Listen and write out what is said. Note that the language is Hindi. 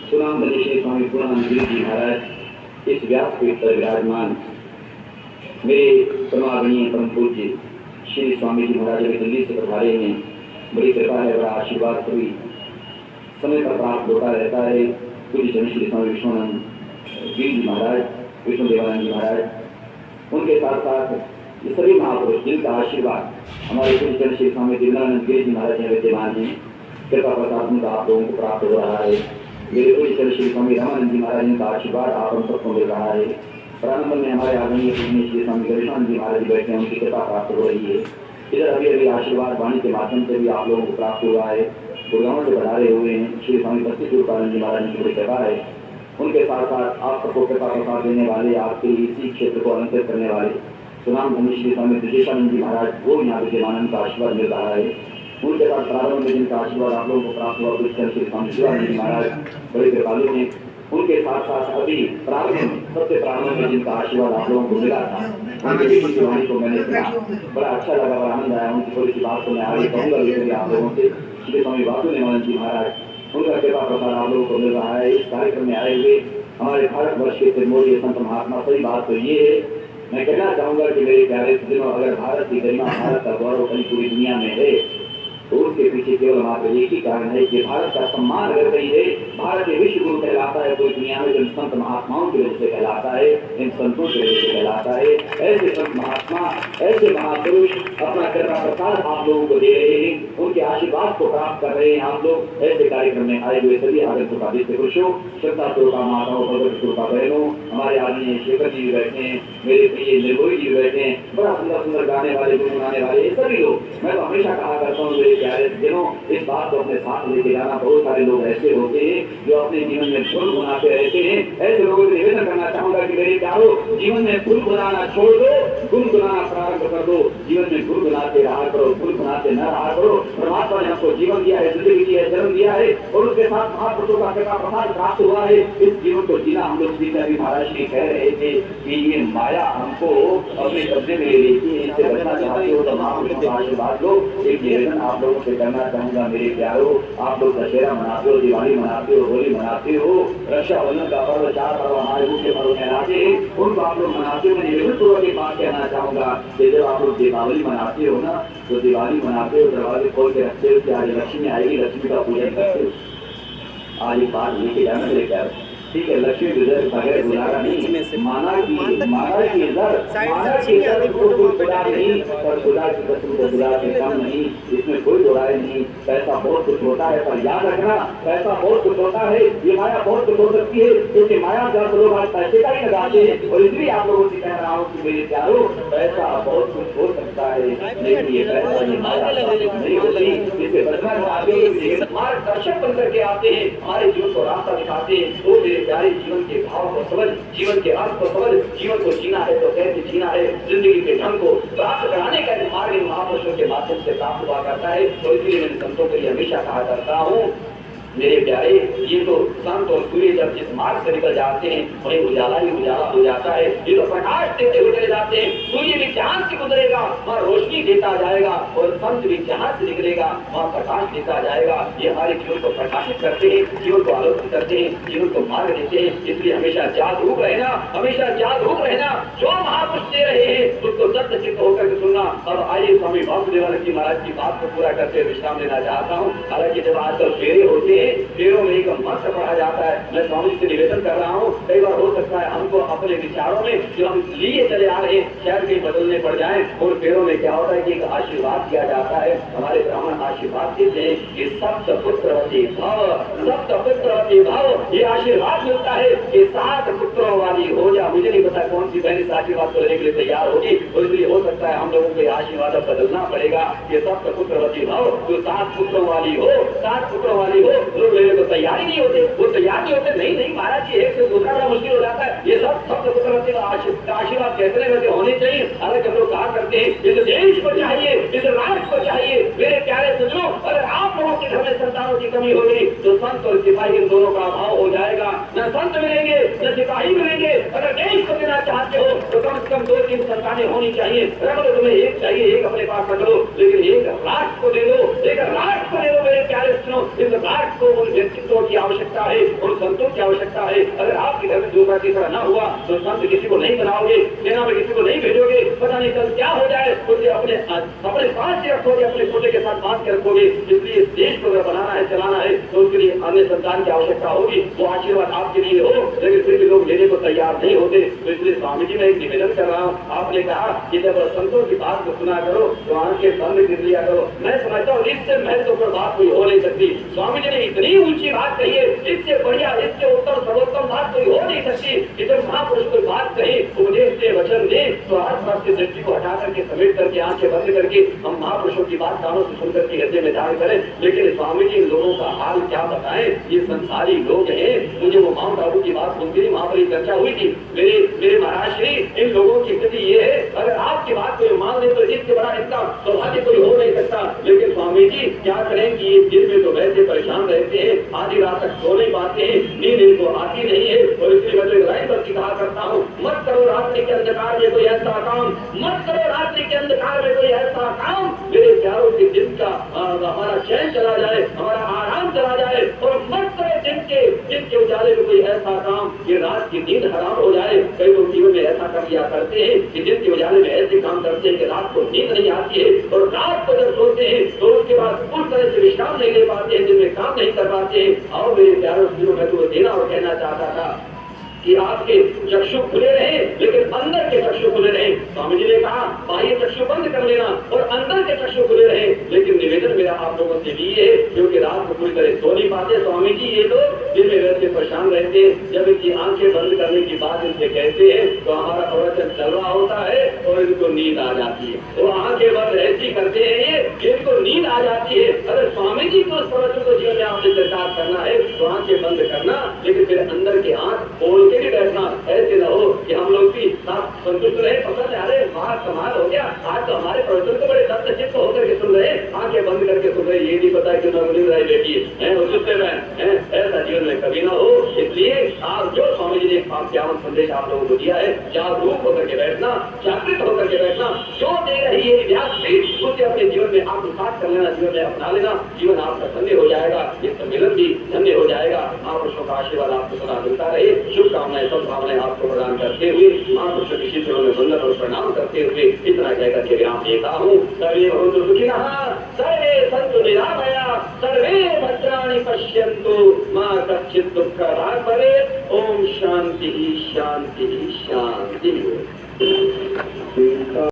सुनाम धन्य श्री स्वामी पूर्णानंद गिरी जी महाराज इस व्यासपीठ पर विराजमान, मेरे परमादरणीय परम पूज्य श्री स्वामी जी महाराज अभी दिल्ली से पधारे हैं। बड़ी कृपा है, बड़ा आशीर्वाद सभी समय पर प्राप्त होता रहता है। पूज्य जन श्री स्वामी विष्णुनंद गिरी जी महाराज, विष्णु देवानंद जी महाराज, उनके साथ साथ ये सभी महापुरुष जिनका आशीर्वाद हमारे पूज्य जन श्री स्वामी दिव्यानंद गिरी जी महाराज में विद्यमान है। कृपा प्रसाद उनका आप लोगों को प्राप्त हो रहा है। मेरे पूज्य जन श्री स्वामी रामानंद जी महाराज का आशीर्वाद आप हम सबको मिल रहा है। प्रारंभ में हमारे आदरणीय पूज्य श्री स्वामी गणेशानंद जी महाराज बैठे हैं, उनकी कृपा प्राप्त हो रही है। इधर अभी अभी आशीर्वाद वाणी के माध्यम से भी आप लोगों को प्राप्त हुआ है। गुड़गांव से पधारे हुए हैं श्री स्वामी बस्ती रूपानंद जी महाराज की बड़ी कृपा है। उनके साथ साथ आप सबको कृपा प्रसाद देने वाले, आपके इसी क्षेत्र को अलंकृत करने वाले सुनाम धन्य श्री स्वामी ब्रजेशानंद जी महाराज, वो यहाँ विद्यमान का आशीर्वाद मिल रहा है। उनके साथ प्रारंभ में जिनका आशीर्वाद आप लोगों को प्राप्त हुआ श्री स्वामी शिवानंद जी महाराज बड़े कृपालु हैं। उनके साथ साथ अभी प्रारंभ में सबसे प्रारंभ में जिनका आशीर्वाद आप लोगों को मिला था, उनकी वाणी को मैंने सुना, बड़ा अच्छा लगा, बड़ा आनंद आया। उनकी थोड़ी सी बात को मैं आगे कहूँगा लेकिन आप लोगों से श्री स्वामी वासुदेवानंद जी महाराज, उनका कृपा प्रसाद आप लोगों को मिल रहा है। इस कार्यक्रम में आए हुए हमारे भारतवर्ष के सिरमौर संत महात्मा, सही बात तो ये है, मैं कहना चाहूंगा कि मेरे प्यारे सज्जनों, अगर भारत की गरिमा, भारत का गौरव कहीं पूरी दुनिया में है तो उसके पीछे केवल मात्र एक ही कारण है कि भारत का सम्मान अगर कहीं है, भारत विश्व गुरु कहलाता है पूरी दुनिया में, जो संत महात्माओं की वजह से कहलाता है, इन संतों की वजह से कहलाता है। ऐसे संत महात्मा, ऐसे महापुरुष अपना कृपा प्रसाद आप लोगों को दे रहे हैं, उनके आशीर्वाद को प्राप्त कर रहे हैं। आप लोग ऐसे कार्यक्रम में आए हुए सभी आगंतुक आदित्य पुरुषों, श्रद्धा स्वरूपा माताओं, भगवत स्वरूपा बहनों, हमारे आदरणीय शेखर जी बैठे हैं, मेरे प्रिय निर्भोई जी बैठे हैं, बड़ा सुंदर सुंदर गाने वाले, गुनगुनाने वाले, सभी लोग, मैं तो हमेशा कहा करता हूँ प्यारे दिनों, इस बात को अपने साथ लेके जाना। बहुत सारे लोग ऐसे होते हैं जो अपने जीवन में गुनगुनाते रहते हैं। ऐसे लोगों से निवेदन करना चाहूंगा कि मेरे प्यारो, जीवन में गुनगुनाना छोड़ दो, गुनगुनाना प्रारंभ कर दो। जीवन में गुनगुनाते रहा करो, गुनगुनाते न रहा करो। परमात्मा ने हमको जीवन दिया है, जिंदगी दी है, जन्म दिया है और उसके साथ महापुरुषों का कृपा प्रसाद प्राप्त हुआ है। इस जीवन को जीना हम लोग सीखकर भी महाराज जी कह रहे थे कि ये माया हमको अपने कब्जे में ले लेती है, इससे बचना चाहते हो तो महापुरुषों का आशीर्वाद लो। एक निवेदन आप लोगों से करना चाहूंगा मेरे प्यारो, आप लोग दशहरा मनाते हो, दिवाली मनाते हो, होली मनाते हो, रक्षाबंधन का पर्व, 4 पर्व हमारे मुख्य पर्व कहलाते हैं, उनको आप लोग मनाते हो। मैं निवेदन पूर्वक एक बात कहना चाहूंगा कि जब आप लोग दीपावली मनाते हो ना, तो दिवाली मनाते हो, दरवाजे खोल के रखते हो कि आज लक्ष्मी आएगी, लक्ष्मी का पूजन करते हो। आज एक बात लेके जाना मेरे प्यार, ठीक है, लक्ष्मी विजय बगैर गुजारा नहीं, माना कि इधर खुदा नहीं, पर खुदा की कसम को खुदा से कम नहीं, इसमें कोई दोराय नहीं। पैसा बहुत कुछ होता है, पर याद रखना पैसा बहुत कुछ होता है, ये माया बहुत कुछ हो सकती है, क्योंकि माया ज्यादा लोग आज पैसे का ही लगाते हैं। और इसलिए आप लोगों से कह रहा हूँ कि मेरे प्यारो, पैसा बहुत कुछ हो सकता है, लेकिन ये पैसा ये माया नहीं होती। इससे बचना चाहते मार्गदर्शक बन करके आते हैं, हमारे जीवन को रास्ता दिखाते हैं। तो प्यारे, जीवन के भाव को समझ, जीवन के अर्थ को समझ, जीवन को जीना है तो कैसे जीना है, जिंदगी के ढंग को प्राप्त कराने का मार्ग महापुरुषों के माध्यम से प्राप्त हुआ करता है। तो इसलिए मैंने संतों के लिए हमेशा कहा करता हूँ मेरे प्यारे, ये तो संत और सूर्य जब जिस मार्ग से निकल जाते हैं वही उजाला ही उजाला हो जाता है। ये तो प्रकाश देते हुए चले जाते हैं। सूर्य भी जहां से गुजरेगा वहाँ रोशनी देता जाएगा और संत भी जहां से निकलेगा वहाँ प्रकाश देता जाएगा। ये हमारे जीवन को प्रकाशित करते हैं, जीवन को आलोकित करते हैं, जीवन को मार्ग देते हैं। इसलिए हमेशा जागरूक रहना, हमेशा जागरूक रहना। जो महापुरुष दे रहे हैं उसको सत्य चित्त होकर सुनना। और आइए स्वामी वासुदेवानंद जी महाराज की बात को पूरा करते हुए विश्राम लेना चाहता हूँ। हालांकि जब आजकल फेरे होते हैं, फेरों में एक मंत्र पढ़ा जाता है, मैं स्वामी से निवेदन कर रहा हूँ, कई बार हो सकता है हमको अपने विचारों में जो हम लिए चले आ रहे हैं शायद कहीं बदलने पड़ जाए। और फेरों में क्या होता है कि एक आशीर्वाद दिया जाता है, हमारे ब्राह्मण आशीर्वाद देते हैं कि सप्त पुत्रवती भव, सप्त पुत्रवती भव, ये आशीर्वाद मिलता है कि 7 पुत्रों वाली हो जा। मुझे नहीं पता कौन सी बहन इस आशीर्वाद को लेने के लिए तैयार होगी, और इसलिए हो सकता है हम लोगों को आशीर्वाद बदलना पड़ेगा। ये सप्त पुत्रवती भव, जो 7 पुत्रों वाली हो, 7 पुत्रों वाली हो। लोग लेने को तैयार ही नहीं होते, वो तैयार नहीं होते। नहीं महाराज जी, एक से दूसरा बड़ा मुश्किल हो जाता है। ये सब सप्त पुत्रवती आशीर्वाद कैसे वैसे होने चाहिए। हालांकि हम लोग कहा करते हैं इस देश को चाहिए, इस राष्ट्र को चाहिए। मेरे प्यारे सज्जनों, अगर आप लोगों के घर में संतानों की कमी होगी तो संत और सिपाही इन दोनों का अभाव हो जाएगा। न संत मिलेंगे न सिपाही मिलेंगे। अगर देश को देना चाहते हो तो कम से कम 2-3 संतानें होनी चाहिए। रख लो, तुम्हें एक चाहिए, एक अपने पास रख लो, लेकिन एक राष्ट्र को दे दो, एक राष्ट्र को दे दो। मेरे प्यारे सुनो, इस राष्ट्र को उन व्यक्तित्वों की आवश्यकता है, उन संतों की आवश्यकता है। अगर आपके घर में दूसरा तीसरा ना हुआ तो संत किसी को नहीं बनाओगे, सेना में किसी को नहीं भेजोगे, पता नहीं कल क्या हो जाए, उसे अपने पास से रखोगे, अपने छोटे के साथ बांध के रखोगे। इसलिए इस देश को अगर बनाना है, चलाना है, तो उसके लिए अन्य संतान की आवश्यकता होगी। वो आशीर्वाद आपके लिए हो, लेकिन फिर भी लोग लेने को तैयार नहीं होते। तो इसलिए स्वामी जी मैं एक निवेदन कर रहा हूँ, आपने कहा कि जब संतों की बात को सुना करो तो आंखें बंद कर लिया करो। मैं समझता हूँ इससे महत्वपूर्ण बात कोई हो नहीं सकती। स्वामी जी ने इतनी ऊंची बात कही है, इससे बढ़िया, इससे उत्तम सर्वोत्तम बात कोई हो नहीं सकती कि जब महापुरुष कोई बात कही, उपदेश से वचन दे, तो आस पास की दृष्टि को हटा करके, समेट करके, आंखें बंद करके हम महापुरुषों की बात कानों से सुनकर के हृदय में धारण करें। लेकिन स्वामी जी इन लोगों का हाल क्या बताएं, ये संसारी लोग हैं। मुझे वो माउंट आबू की बात सुनती थी, वहां पर चर्चा हुई थी। मेरे महाराज श्री, इन लोगों की स्थिति ये है, अगर आपकी बात कोई मान ले तो इससे बड़ा इनका सौभाग्य कोई हो नहीं सकता। लेकिन स्वामी जी क्या करें कि ये दिन में तो वैसे परेशान रहते हैं, आधी रात तक सो नहीं पाते हैं, नींद इनको आती नहीं है। और इसलिए मैं तो लाइन पर कहा करता हूँ, मत करो रात्रि के अंधकार में कोई ऐसा काम, मत करो रात्रि के अंधकार में कोई ऐसा काम मेरे प्यारों के दिन का हमारा चैन चला जाए, हमारा आराम चला जाए। और मत करो जिनके उजाले में कोई ऐसा काम कि रात की नींद हराम हो जाए। कई लोग जीवन में ऐसा कर लिया करते हैं कि जिनके उजाले में ऐसे काम करते हैं कि रात को नींद नहीं आती है, और रात को जब सोते हैं तो उसके बाद उस तरह से विश्राम नहीं ले पाते हैं, जिनमें काम नहीं कर पाते हैं। और मेरे प्यारों में तुम्हें देना और कहना चाहता था कि आपके चक्षु खुले रहे, लेकिन अंदर के चक्षु खुले रहे। स्वामी जी ने कहा बाह्य चक्षु बंद कर लेना और अंदर के चक्षु खुले रहे। लेकिन निवेदन मेरा आप लोगों से भी है, क्योंकि रात को पूरी तरह सो नहीं पाते स्वामी जी, ये लोग दिन में वैसे परेशान रहते हैं। जब इनकी आंखें बंद करने की बात इनसे कहते हैं तो हमारा प्रवचन चल रहा होता है और इनको नींद आ जाती है। वो आंखें बंद ऐसी करते हैं ये, इनको नींद आ जाती है। अगर स्वामी जी को उस प्रवचन को जीवन में आपने प्रचार करना है तो आंखें बंद करना, लेकिन फिर अंदर की आंख खोल के भी बैठना। ऐसे न हो कि हम लोग भी संतुष्ट रहे, पसंद आ रहे, बाहर कमाल हो गया, आज तो हमारे प्रवचन को बड़े दत्त चित्त होकर के सुन रहे, आंखें बंद करके सुन रहे, ये नहीं पता कि नवनीत राय बेटी है, ऐसा जीवन में कभी ना हो। इसलिए आप जो स्वामी जी ने ज्ञान संदेश आप लोगों को दिया है, जागरूक होकर के बैठना, जागृत होकर के बैठना, जो दे रही है व्यास उसे अपने जीवन में आत्मसात कर लेना, जीवन में अपना लेना, जीवन आपका धन्य हो जाएगा, ये सम्मेलन भी धन्य हो जाएगा। महापुरुषों का आशीर्वाद आपको सदा मिलता रहे। शुभकामनाएं सद्भावनाएं आपको प्रदान करते हुए, महापुरुषों के शिष्यों में वंदन और प्रणाम करते हुए इतना कहकर के विराम देता हूँ। सर्वे भवन्तु सुखिनः, सर्वे सन्तु निरामया, सर्वे भद्राणि पश्यन्तु, मा कश्चित् दुःखभाग् भवेत्। ओम शांति शांति शांति।